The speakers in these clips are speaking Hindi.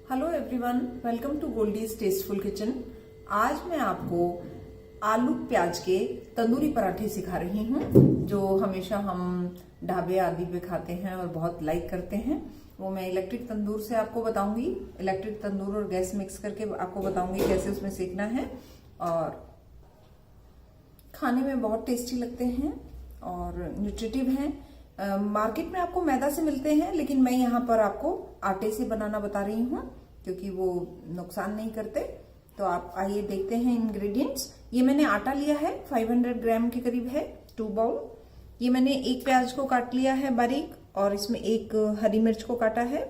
Hello everyone, welcome to Goldie's tasteful kitchen. आज मैं आपको आलू प्याज के तंदूरी पराठे सिखा रही हूँ, जो हमेशा हम ढाबे आदि पे खाते हैं और बहुत लाइक करते हैं। वो मैं इलेक्ट्रिक तंदूर से आपको बताऊंगी। इलेक्ट्रिक तंदूर और गैस मिक्स करके आपको बताऊंगी कैसे उसमें सेकना है, और खाने में बहुत टेस्टी लगते हैं और न्यूट्रिटिव हैं। मार्केट में आपको मैदा से मिलते हैं, लेकिन मैं यहाँ पर आपको आटे से बनाना बता रही हूँ क्योंकि वो नुकसान नहीं करते। तो आप आइए देखते हैं इंग्रेडिएंट्स। ये मैंने आटा लिया है, 500 ग्राम के करीब है, 2 बाउल। ये मैंने एक प्याज को काट लिया है बारीक, और इसमें एक हरी मिर्च को काटा है।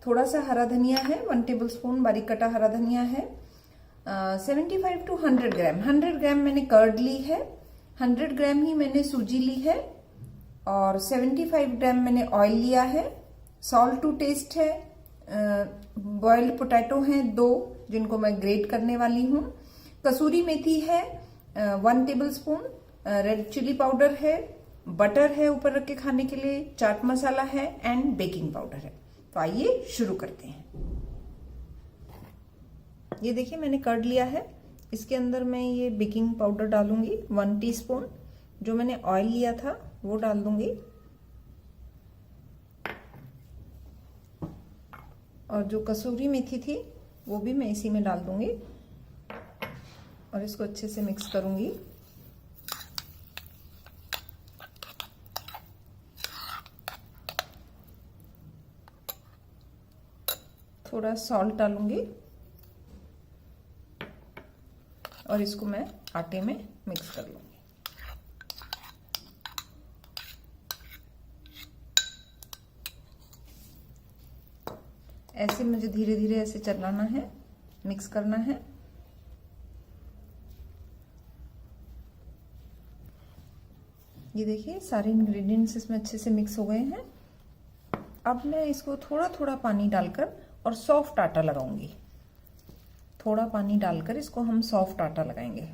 थोड़ा सा हरा धनिया है, 1 टेबल स्पून बारीक कटा हरा धनिया है। 75 to 100 ग्राम, 100 ग्राम मैंने कर्ड ली है, 100 ग्राम ही मैंने सूजी ली है, और 75 ग्राम मैंने ऑयल लिया है। सॉल्ट टू टेस्ट है। बॉइल्ड पोटैटो हैं 2, जिनको मैं ग्रेट करने वाली हूँ। कसूरी मेथी है 1 tablespoon. Red chilli powder है, बटर है ऊपर रख के खाने के लिए, चाट मसाला है एंड बेकिंग पाउडर है। तो आइए शुरू करते हैं। ये देखिए मैंने कर्ड लिया है, इसके अंदर मैं ये बेकिंग पाउडर डालूंगी 1 टीस्पून। जो मैंने ऑयल लिया था वो डाल दूंगी, और जो कसूरी मेथी थी वो भी मैं इसी में डाल दूंगी, और इसको अच्छे से मिक्स करूंगी। थोड़ा सॉल्ट डालूंगी और इसको मैं आटे में मिक्स कर लूंगी। ऐसे मुझे धीरे धीरे ऐसे चलाना है, मिक्स करना है। ये देखिए सारे इंग्रेडिएंट्स इसमें अच्छे से मिक्स हो गए हैं। अब मैं इसको थोड़ा थोड़ा पानी डालकर और सॉफ्ट आटा लगाऊंगी। थोड़ा पानी डालकर इसको हम सॉफ्ट आटा लगाएंगे।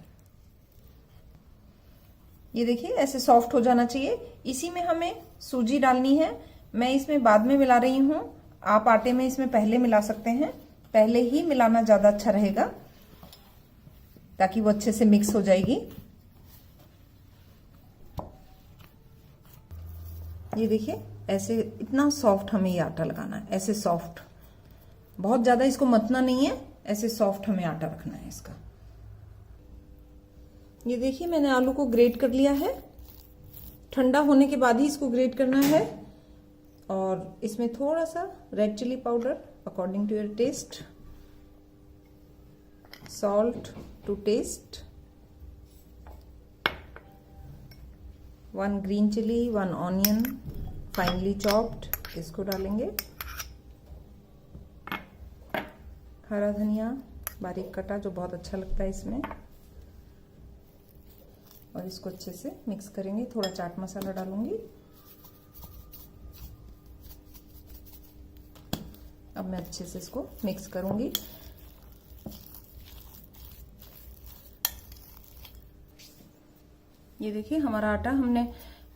ये देखिए ऐसे सॉफ्ट हो जाना चाहिए। इसी में हमें सूजी डालनी है। मैं इसमें बाद में मिला रही हूँ, आप आटे में इसमें पहले मिला सकते हैं। पहले ही मिलाना ज्यादा अच्छा रहेगा ताकि वो अच्छे से मिक्स हो जाएगी। ये देखिए ऐसे इतना सॉफ्ट हमें ये आटा लगाना है, ऐसे सॉफ्ट, बहुत ज्यादा इसको मतना नहीं है, ऐसे सॉफ्ट हमें आटा रखना है इसका। ये देखिए मैंने आलू को ग्रेट कर लिया है। ठंडा होने के बाद ही इसको ग्रेट करना है, और इसमें थोड़ा सा red chilli powder according to your taste, salt to taste, 1 green chilli, 1 onion finely chopped, इसको डालेंगे। हरा धनिया बारीक कटा, जो बहुत अच्छा लगता है इसमें, और इसको अच्छे से मिक्स करेंगे। थोड़ा चाट मसाला डालूंगी। अब मैं अच्छे से इसको मिक्स करूंगी। ये देखिए हमारा आटा हमने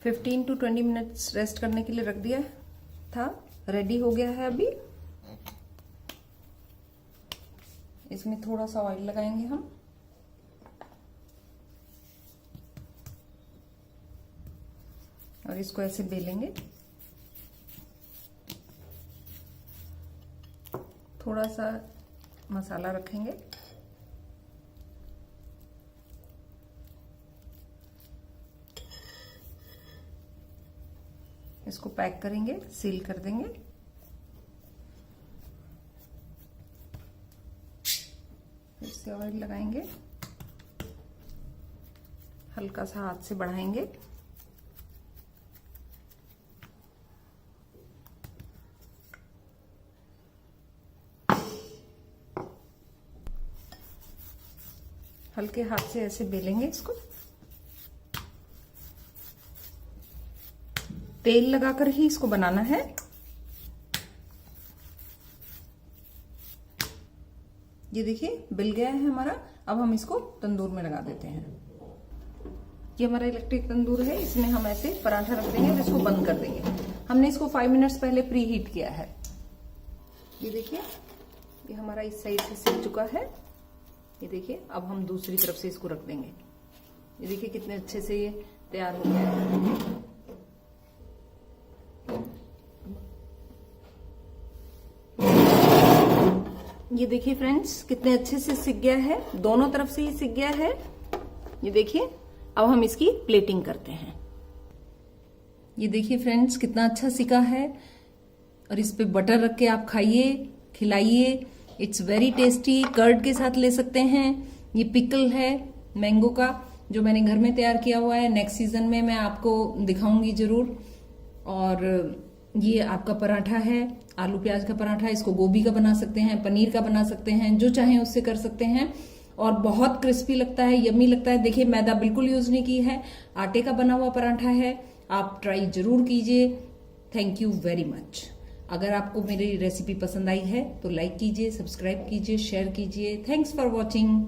15 to 20 मिनट्स रेस्ट करने के लिए रख दिया था, रेडी हो गया है। अभी इसमें थोड़ा सा ऑयल लगाएंगे हम, और इसको ऐसे बेलेंगे। थोड़ा सा मसाला रखेंगे, इसको पैक करेंगे, सील कर देंगे। फिर से ऑयल लगाएंगे, हल्का सा हाथ से बढ़ाएंगे। हल्के हाथ से ऐसे बेलेंगे इसको। तेल लगाकर ही इसको बनाना है। ये देखिए बिल गया है हमारा। अब हम इसको तंदूर में लगा देते हैं। ये हमारा इलेक्ट्रिक तंदूर है, इसमें हम ऐसे पराठा रख देंगे और इसको बंद कर देंगे। हमने इसको 5 मिनट्स पहले प्री हीट किया है। ये देखिए ये हमारा इस साइड से सिक चुका है। ये देखिए, अब हम दूसरी तरफ से इसको रख देंगे। ये देखिए कितने अच्छे से ये तैयार हो गया है। ये देखिए फ्रेंड्स, कितने अच्छे से सिक गया है, दोनों तरफ से ही सिक गया है। ये देखिए, अब हम इसकी प्लेटिंग करते हैं। ये देखिए फ्रेंड्स, कितना अच्छा सिका है और इस पे बटर रख के आप खाइए, खिलाइए। It's very tasty. कर्ड के साथ ले सकते हैं। ये पिकल है मैंगो का, जो मैंने घर में तैयार किया हुआ है। नेक्स्ट सीजन में मैं आपको दिखाऊंगी जरूर। और ये आपका पराठा है, आलू प्याज का पराठा। इसको गोभी का बना सकते हैं, पनीर का बना सकते हैं, जो चाहें उससे कर सकते हैं। और बहुत क्रिस्पी लगता है, यम्मी लगता है। देखिए, मैदा बिल्कुल यूज नहीं की है, आटे का बना हुआ पराठा है। आप ट्राई जरूर कीजिए। Thank you very much. अगर आपको मेरी रेसिपी पसंद आई है तो लाइक कीजिए, सब्सक्राइब कीजिए, शेयर कीजिए। Thanks for watching.